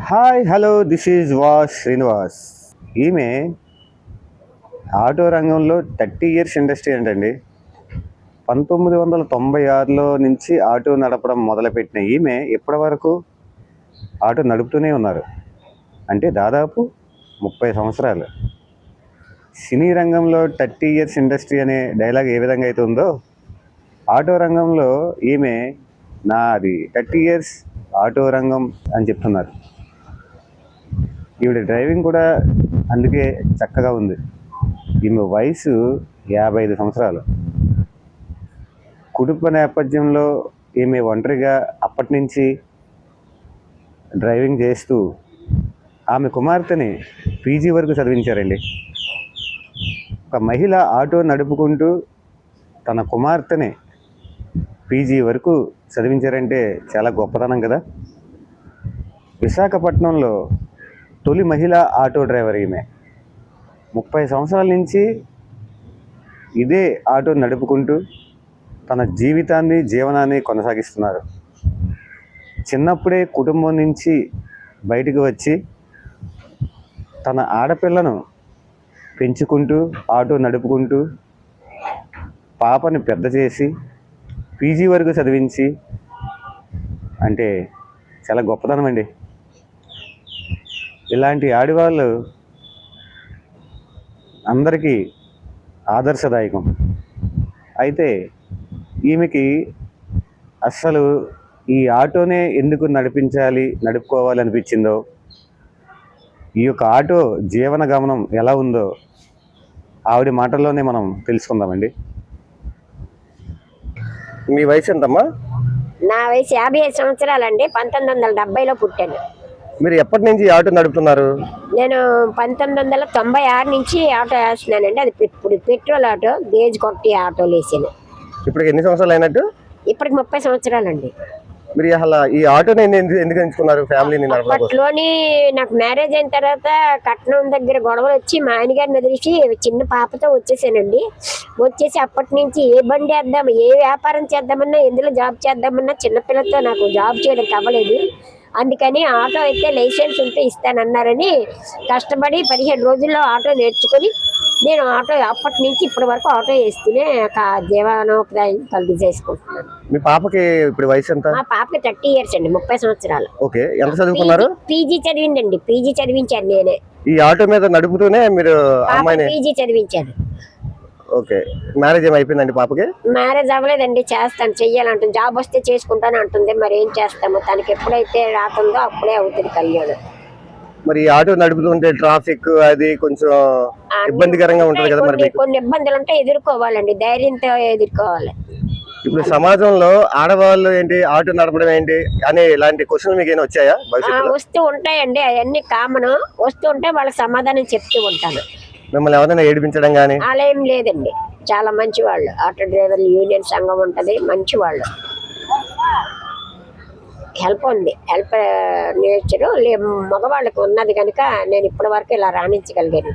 Hi hello this is was Srinivas. ఈమె auto రంగంలో 30 years industry అంటండి. 1996లో నుంచి ఆటో నడపడం మొదలుపెట్టిన ఈమె ఇప్పటి వరకు ఆటో నడుపుతూనే ఉన్నారు. అంటే దాదాపు 30 సంవత్సరాలు. సినీ రంగంలో 30 years ఇండస్ట్రీ అనే డైలాగ్ ఏ విధంగా అయితే ఉందో, ఆటో రంగంలో ఈమె నాది 30 years ఆటో రంగం అని చెప్తున్నారు. ఈవిడ డ్రైవింగ్ కూడా అందుకే చక్కగా ఉంది. ఈమె వయసు 55 సంవత్సరాలు. కుటుంబ నేపథ్యంలో ఈమె ఒంటరిగా అప్పటి నుంచి డ్రైవింగ్ చేస్తూ ఆమె కుమార్తెని పీజీ వరకు చదివించారండి. ఒక మహిళ ఆటో నడుపుకుంటూ తన కుమార్తెని పీజీ వరకు చదివించారంటే చాలా గొప్పతనం కదా. విశాఖపట్నంలో తొలి మహిళా ఆటో డ్రైవర్ ఈమె. 30 సంవత్సరాల నుంచి ఇదే ఆటో నడుపుకుంటూ తన జీవనాన్ని కొనసాగిస్తున్నారు. చిన్నప్పుడే కుటుంబం నుంచి బయటకు వచ్చి తన ఆడపిల్లను పెంచుకుంటూ ఆటో నడుపుకుంటూ పాపని పెద్ద చేసి పీజీ వరకు చదివించి అంటే చాలా గొప్పతనం అండి. ఇలాంటి ఆడవాళ్ళు అందరికీ ఆదర్శదాయకం. అయితే ఈమెకి అస్సలు ఈ ఆటోనే ఎందుకు నడుపుకోవాలి అనిపించిందో, ఈ యొక్క ఆటో జీవన గమనం ఎలా ఉందో ఆవిడ మాటల్లోనే మనం తెలుసుకుందామండి. మీ వయసు ఎంతమ్మా? నా వయసు 55 సంవత్సరాలండి. 1970లో పుట్టాను. మీరు ఎప్పటి నుంచి ఆటో నడుపుతున్నారు? నేను 1996 నుంచి ఆటో వేస్తున్నానండి. అది ఇప్పుడు పెట్రోల్ ఆటో, గేజ్ కొట్టి ఆటోలు వేసాను. ఇప్పటికి ఎన్ని సంవత్సరాలు అయినట్టు? ఇప్పటికి 30 సంవత్సరాలండి. మీరు అసలు ఈ ఆటోని ఎందుకు ఎంచుకున్నారు? ఫ్యామిలీని అప్పట్లోని నాకు మ్యారేజ్ అయిన తర్వాత కట్నం దగ్గర గొడవలు వచ్చి మా ఆయనగారిని వదిలేసి చిన్న పాపతో వచ్చేసానండి. వచ్చేసి అప్పటి నుంచి ఏ బండి వేద్దాం, ఏ వ్యాపారం చేద్దామన్నా, ఎందులో జాబ్ చేద్దామన్నా చిన్నపిల్లలతో నాకు జాబ్ చేయడం అవ్వలేదు. అందుకని ఆటో అయితే లైసెన్స్ ఉంటే ఇస్తానన్నారని కష్టపడి 15 రోజుల్లో ఆటో నేర్చుకొని నేను ఆటో అప్పటి నుంచి ఇప్పటి వరకు ఆటో వేస్తూనే జీవనోపాధి కలిగి చేసుకుంటున్నాను. మీ పాపకి ఇప్పుడు వయసు ఎంత? మా పాపకి 30 years అండి, 30 సంవత్సరాలు. ఓకే, ఎంత చదువుకున్నారు? పీజీ చదివిందండి. పీజీ చదివించాను నేనే. ఈ ఆటో మీద నడుపుతూనే మీరు అమ్మాయిని పీజీ చదివించాను. ఓకే, మ్యారేజ్ ఏమైపోయిందండి పాపకి? మ్యారేజ్ అవ్వలేదండి. చేస్తాను, చెయ్యాలంటుంది. జాబ్ వస్తే చేసుకుంటాను అంటుంది. మరి ఏం చేస్తాము, తనకి ఎప్పుడైతే రాకుందో అప్పుడే అవుతుంది కళ్యాణం. మరి ఆటో నడుపుతుంటే ట్రాఫిక్ అది కొంచెం ఇబ్బందికరంగా ఉంటుంది కదా. మరి కొన్ని ఇబ్బందులు ఉంటే ఎదుర్కోవాలండి, ధైర్యంతో ఎదుర్కోవాలి. ఇప్పుడు సమాజంలో ఆడవాళ్ళు ఏంటి, ఆటో నడపడం ఏంటి అనే ఇలాంటి క్వశ్చన్లు మీకు ఏమైనా వచ్చాయా? వస్తూ ఉంటాయండి, అవన్నీ కామన్. వస్తూ ఉంటే వాళ్ళకి సమాధానం చెప్తూ ఉంటాను. మిమ్మల్ని ఎవరైనా ఏడిపించడం కానీ అలా ఏం లేదండి. చాలా మంచి వాళ్ళు. ఆటో డ్రైవర్లు యూనియన్ సంఘం ఉంటది, మంచి వాళ్ళు. హెల్ప్ ఉంది, హెల్ప్ నేచరు మగవాళ్ళకి ఉన్నది కనుక నేను ఇప్పటి వరకు ఇలా రాణించగలిగాను.